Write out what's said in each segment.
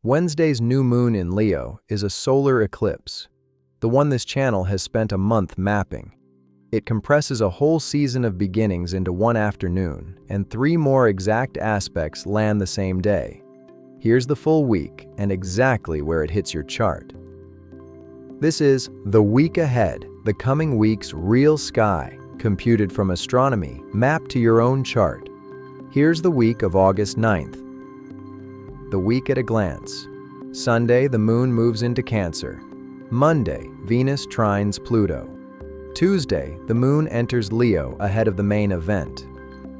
Wednesday's new moon in Leo is a solar eclipse, the one this channel has spent a month mapping. It compresses a whole season of beginnings into one afternoon, and 3 more exact aspects land the same day. Here's the full week and exactly where it hits your chart. This is the week ahead, the coming week's real sky, computed from astronomy, mapped to your own chart. Here's the week of August 9th. The week at a glance. Sunday, the moon moves into Cancer. Monday, Venus trines Pluto. Tuesday, the moon enters Leo ahead of the main event.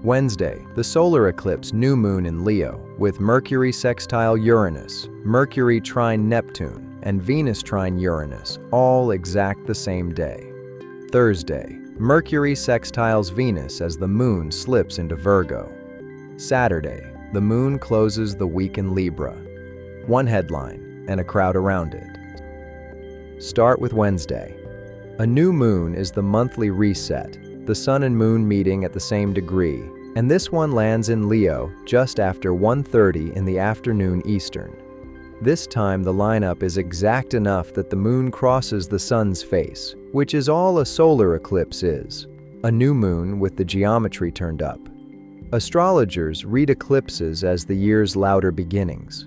Wednesday, the solar eclipse new moon in Leo, with Mercury sextile Uranus, Mercury trine Neptune, and Venus trine Uranus, all exact the same day. Thursday, Mercury sextiles Venus as the moon slips into Virgo. Saturday, the moon closes the week in Libra. One headline and a crowd around it. Start with Wednesday. A new moon is the monthly reset, the sun and moon meeting at the same degree, and this one lands in Leo just after 1:30 in the afternoon Eastern. This time the lineup is exact enough that the moon crosses the sun's face, which is all a solar eclipse is, a new moon with the geometry turned up. Astrologers read eclipses as the year's louder beginnings.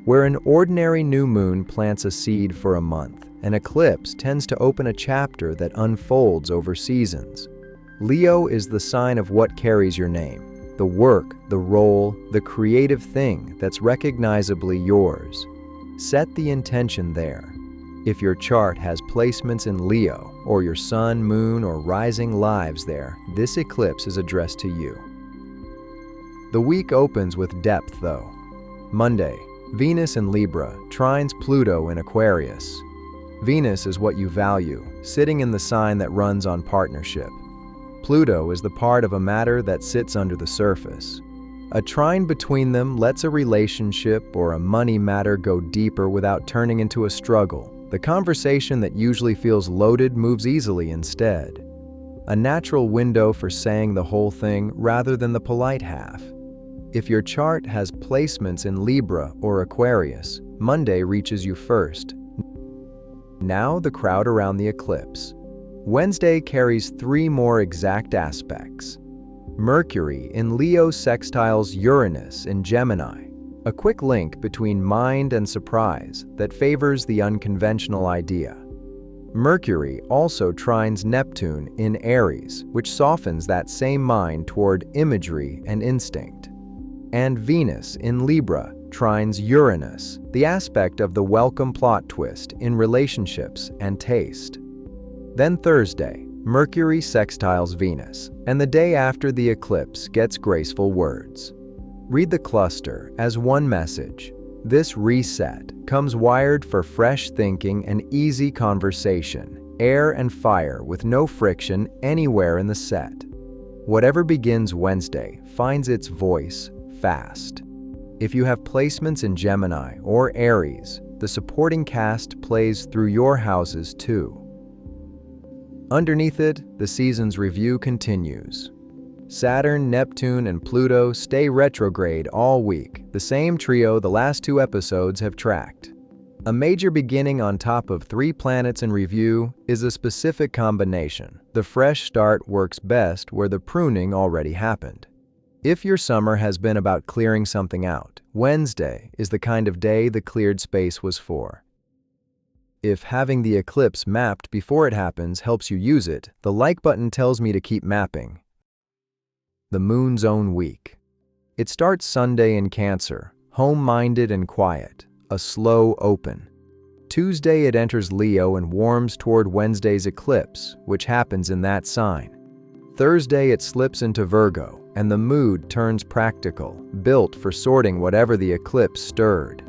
Where an ordinary new moon plants a seed for a month, an eclipse tends to open a chapter that unfolds over seasons. Leo is the sign of what carries your name, the work, the role, the creative thing that's recognizably yours. Set the intention there. If your chart has placements in Leo, or your sun, moon, or rising lives there, this eclipse is addressed to you. The week opens with depth, though. Monday, Venus in Libra trines Pluto in Aquarius. Venus is what you value, sitting in the sign that runs on partnership. Pluto is the part of a matter that sits under the surface. A trine between them lets a relationship or a money matter go deeper without turning into a struggle. The conversation that usually feels loaded moves easily instead. A natural window for saying the whole thing rather than the polite half. If your chart has placements in Libra or Aquarius, Monday reaches you first. Now the crowd around the eclipse. Wednesday carries 3 more exact aspects. Mercury in Leo sextiles Uranus in Gemini, a quick link between mind and surprise that favors the unconventional idea. Mercury also trines Neptune in Aries, which softens that same mind toward imagery and instinct. And Venus in Libra trines Uranus, the aspect of the welcome plot twist in relationships and taste. Then Thursday, Mercury sextiles Venus, and the day after the eclipse gets graceful words. Read the cluster as one message. This reset comes wired for fresh thinking and easy conversation, air and fire with no friction anywhere in the set. Whatever begins Wednesday finds its voice fast. If you have placements in Gemini or Aries, the supporting cast plays through your houses too. Underneath it, the season's review continues. Saturn, Neptune, and Pluto stay retrograde all week, the same trio the last 2 episodes have tracked. A major beginning on top of 3 planets in review is a specific combination. The fresh start works best where the pruning already happened. If your summer has been about clearing something out, Wednesday is the kind of day the cleared space was for. If having the eclipse mapped before it happens helps you use it, the like button tells me to keep mapping. The moon's own week. It starts Sunday in Cancer, home-minded and quiet, a slow open. Tuesday it enters Leo and warms toward Wednesday's eclipse, which happens in that sign. Thursday it slips into Virgo, and the mood turns practical, built for sorting whatever the eclipse stirred.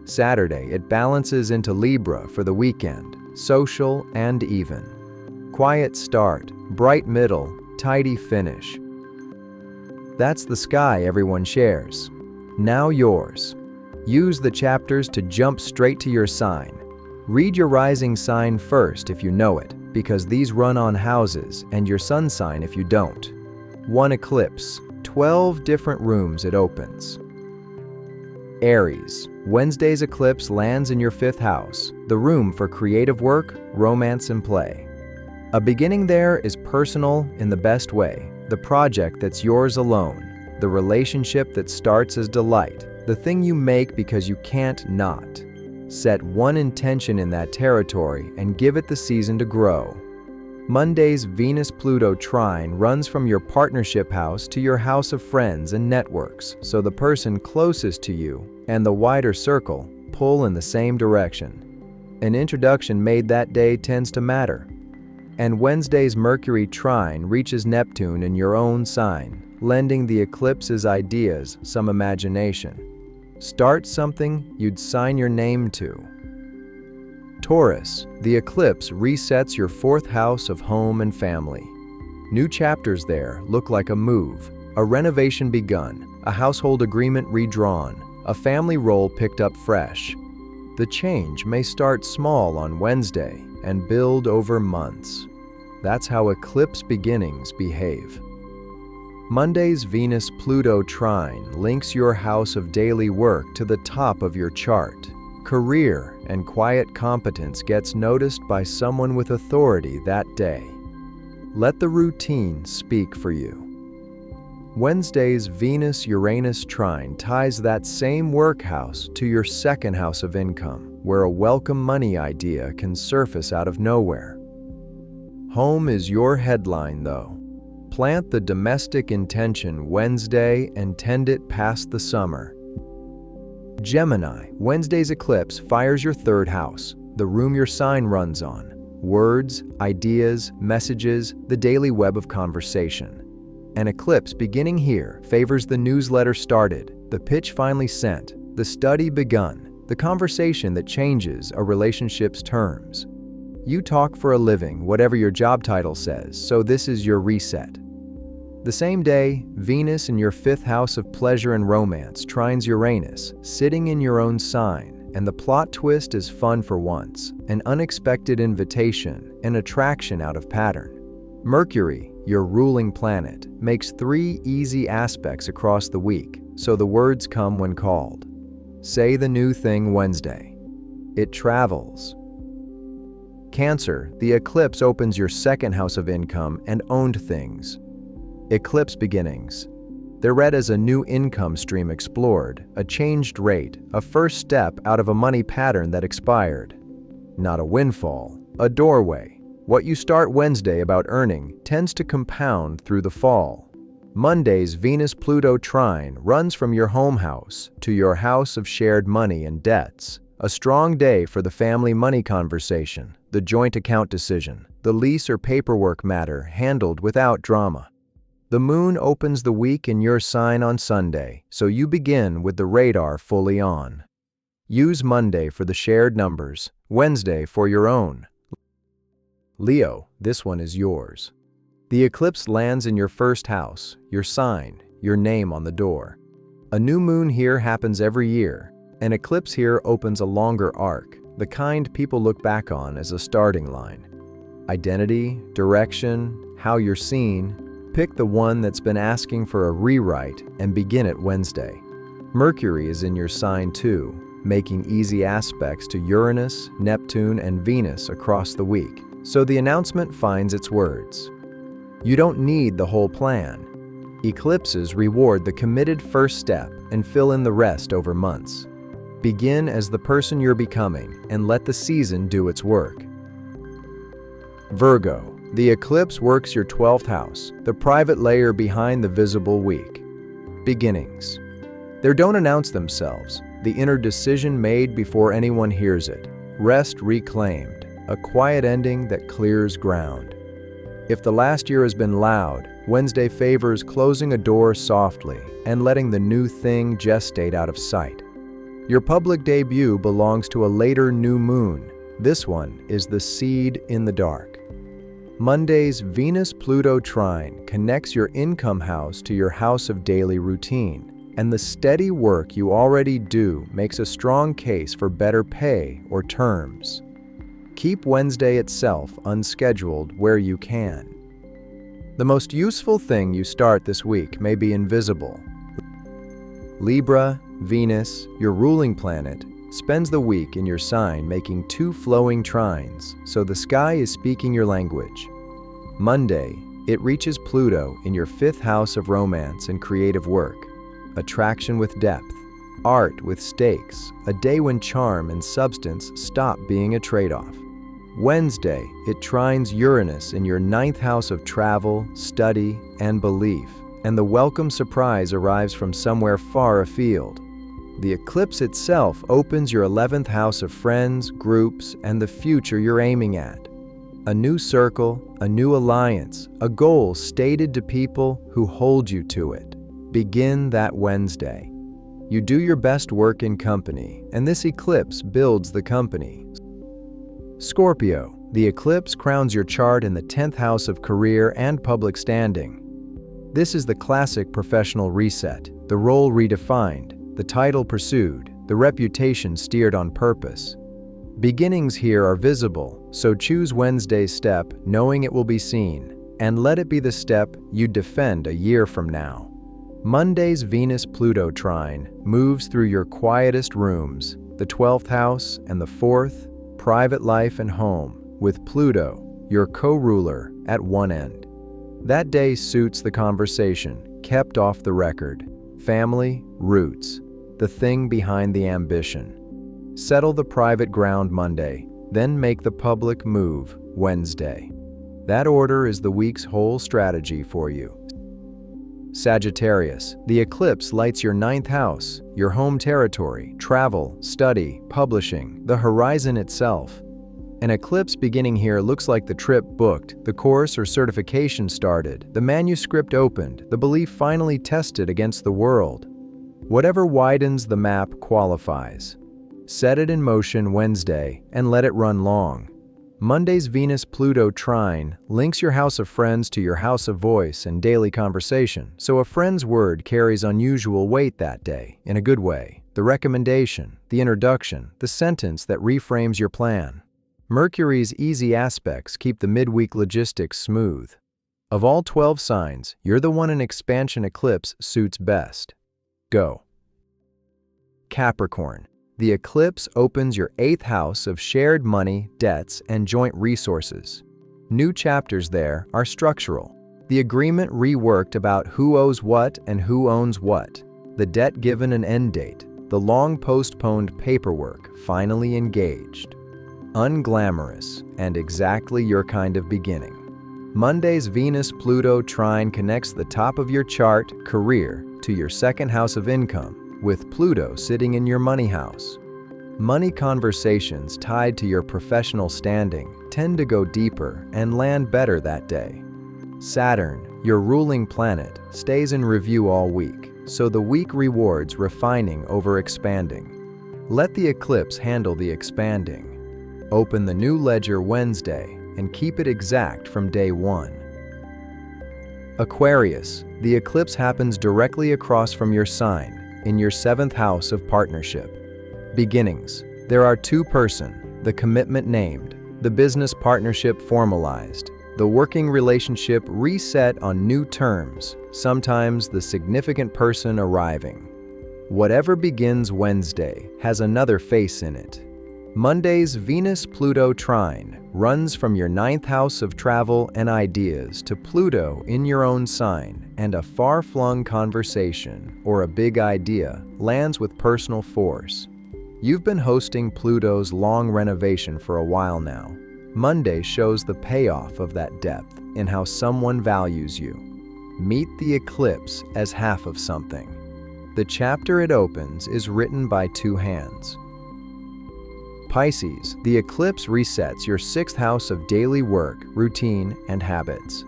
Saturday it balances into Libra for the weekend, social and even. Quiet start, bright middle, tidy finish. That's the sky everyone shares. Now yours. Use the chapters to jump straight to your sign. Read your rising sign first if you know it, because these run on houses, and your sun sign if you don't. One eclipse, 12 different rooms it opens. Aries, Wednesday's eclipse lands in your 5th house, the room for creative work, romance, and play. A beginning there is personal in the best way, the project that's yours alone, the relationship that starts as delight, the thing you make because you can't not. Set one intention in that territory and give it the season to grow. Monday's Venus-Pluto trine runs from your partnership house to your house of friends and networks, so the person closest to you and the wider circle pull in the same direction. An introduction made that day tends to matter. And Wednesday's Mercury trine reaches Neptune in your own sign, lending the eclipse's ideas some imagination. Start something you'd sign your name to. Taurus, the eclipse resets your 4th house of home and family. New chapters there look like a move, a renovation begun, a household agreement redrawn, a family role picked up fresh. The change may start small on Wednesday and build over months. That's how eclipse beginnings behave. Monday's Venus-Pluto trine links your house of daily work to the top of your chart. Career and quiet competence gets noticed by someone with authority that day. Let the routine speak for you. Wednesday's Venus-Uranus trine ties that same work house to your 2nd house of income, where a welcome money idea can surface out of nowhere. Home is your headline, though. Plant the domestic intention Wednesday and tend it past the summer. Gemini, Wednesday's eclipse fires your 3rd house, the room your sign runs on. Words, ideas, messages, the daily web of conversation. An eclipse beginning here favors the newsletter started, the pitch finally sent, the study begun, the conversation that changes a relationship's terms. You talk for a living, whatever your job title says, so this is your reset. The same day, Venus in your 5th house of pleasure and romance trines Uranus, sitting in your own sign, and the plot twist is fun for once, an unexpected invitation, an attraction out of pattern. Mercury, your ruling planet, makes 3 easy aspects across the week, so the words come when called. Say the new thing Wednesday. It travels. Cancer, the eclipse opens your 2nd house of income and owned things. Eclipse beginnings. They're read as a new income stream explored, a changed rate, a first step out of a money pattern that expired. Not a windfall, a doorway. What you start Wednesday about earning tends to compound through the fall. Monday's Venus-Pluto trine runs from your home house to your house of shared money and debts. A strong day for the family money conversation, the joint account decision, the lease or paperwork matter handled without drama. The moon opens the week in your sign on Sunday, so you begin with the radar fully on. Use Monday for the shared numbers, Wednesday for your own. Leo, this one is yours. The eclipse lands in your 1st house, your sign, your name on the door. A new moon here happens every year. An eclipse here opens a longer arc, the kind people look back on as a starting line. Identity, direction, how you're seen. Pick the one that's been asking for a rewrite and begin it Wednesday. Mercury is in your sign too, making easy aspects to Uranus, Neptune, and Venus across the week, so the announcement finds its words. You don't need the whole plan. Eclipses reward the committed first step and fill in the rest over months. Begin as the person you're becoming and let the season do its work. Virgo, the eclipse works your 12th house, the private layer behind the visible week. Beginnings. They don't announce themselves, the inner decision made before anyone hears it. Rest reclaimed, a quiet ending that clears ground. If the last year has been loud, Wednesday favors closing a door softly and letting the new thing gestate out of sight. Your public debut belongs to a later new moon. This one is the seed in the dark. Monday's Venus-Pluto trine connects your income house to your house of daily routine, and the steady work you already do makes a strong case for better pay or terms. Keep Wednesday itself unscheduled where you can. The most useful thing you start this week may be invisible. Libra, Venus, your ruling planet, spends the week in your sign making two flowing trines, so the sky is speaking your language. Monday, it reaches Pluto in your 5th house of romance and creative work, attraction with depth, art with stakes, a day when charm and substance stop being a trade-off. Wednesday, it trines Uranus in your 9th house of travel, study, and belief, and the welcome surprise arrives from somewhere far afield. The eclipse itself opens your 11th house of friends, groups, and the future you're aiming at. A new circle, a new alliance, a goal stated to people who hold you to it. Begin that Wednesday. You do your best work in company, and this eclipse builds the company. Scorpio, the eclipse crowns your chart in the 10th house of career and public standing. This is the classic professional reset, the role redefined, the title pursued, the reputation steered on purpose. Beginnings here are visible, so choose Wednesday's step knowing it will be seen, and let it be the step you defend a year from now. Monday's Venus-Pluto trine moves through your quietest rooms, the 12th house and the 4th, private life and home, with Pluto, your co-ruler, at one end. That day suits the conversation, kept off the record, family, roots, the thing behind the ambition. Settle the private ground Monday, then make the public move Wednesday. That order is the week's whole strategy for you. Sagittarius, the eclipse lights your 9th house, your home territory, travel, study, publishing, the horizon itself. An eclipse beginning here looks like the trip booked, the course or certification started, the manuscript opened, the belief finally tested against the world. Whatever widens the map qualifies. Set it in motion Wednesday and let it run long. Monday's Venus-Pluto trine links your house of friends to your house of voice and daily conversation, so a friend's word carries unusual weight that day, in a good way. The recommendation, the introduction, the sentence that reframes your plan. Mercury's easy aspects keep the midweek logistics smooth. Of all 12 signs, you're the one an expansion eclipse suits best. Go. Capricorn. The eclipse opens your 8th house of shared money, debts, and joint resources. New chapters there are structural. The agreement reworked about who owes what and who owns what. The debt given an end date. The long postponed paperwork finally engaged. Unglamorous and exactly your kind of beginning. Monday's Venus-Pluto trine connects the top of your chart, career, to your 2nd house of income, with Pluto sitting in your money house. Money conversations tied to your professional standing tend to go deeper and land better that day. Saturn, your ruling planet, stays in review all week, so the week rewards refining over expanding. Let the eclipse handle the expanding. Open the new ledger Wednesday and keep it exact from day one. Aquarius, the eclipse happens directly across from your sign, in your 7th house of partnership. Beginnings. There are two-person, the commitment named, the business partnership formalized, the working relationship reset on new terms, sometimes the significant person arriving. Whatever begins Wednesday has another face in it. Monday's Venus-Pluto trine runs from your 9th house of travel and ideas to Pluto in your own sign, and a far-flung conversation or a big idea lands with personal force. You've been hosting Pluto's long renovation for a while now. Monday shows the payoff of that depth in how someone values you. Meet the eclipse as half of something. The chapter it opens is written by two hands. Pisces, the eclipse resets your 6th house of daily work, routine, and habits.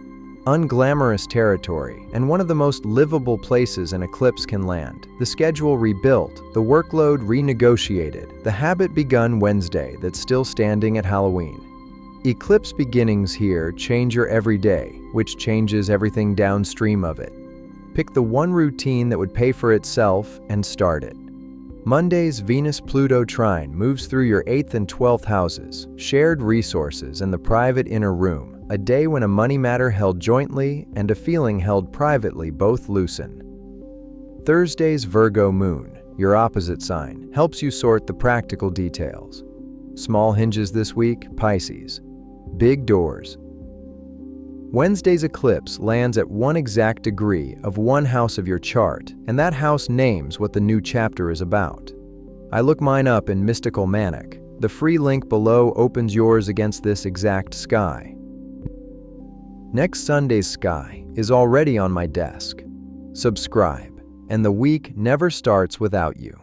Unglamorous territory, and one of the most livable places an eclipse can land. The schedule rebuilt, the workload renegotiated, the habit begun Wednesday that's still standing at Halloween. Eclipse beginnings here change your everyday, which changes everything downstream of it. Pick the one routine that would pay for itself and start it. Monday's Venus-Pluto trine moves through your 8th and 12th houses, shared resources, and the private inner room, a day when a money matter held jointly and a feeling held privately both loosen. Thursday's Virgo moon, your opposite sign, helps you sort the practical details. Small hinges this week, Pisces. Big doors. Wednesday's eclipse lands at 1 exact degree of one house of your chart, and that house names what the new chapter is about. I look mine up in Mystical Manic. The free link below opens yours against this exact sky. Next Sunday's sky is already on my desk. Subscribe, and the week never starts without you.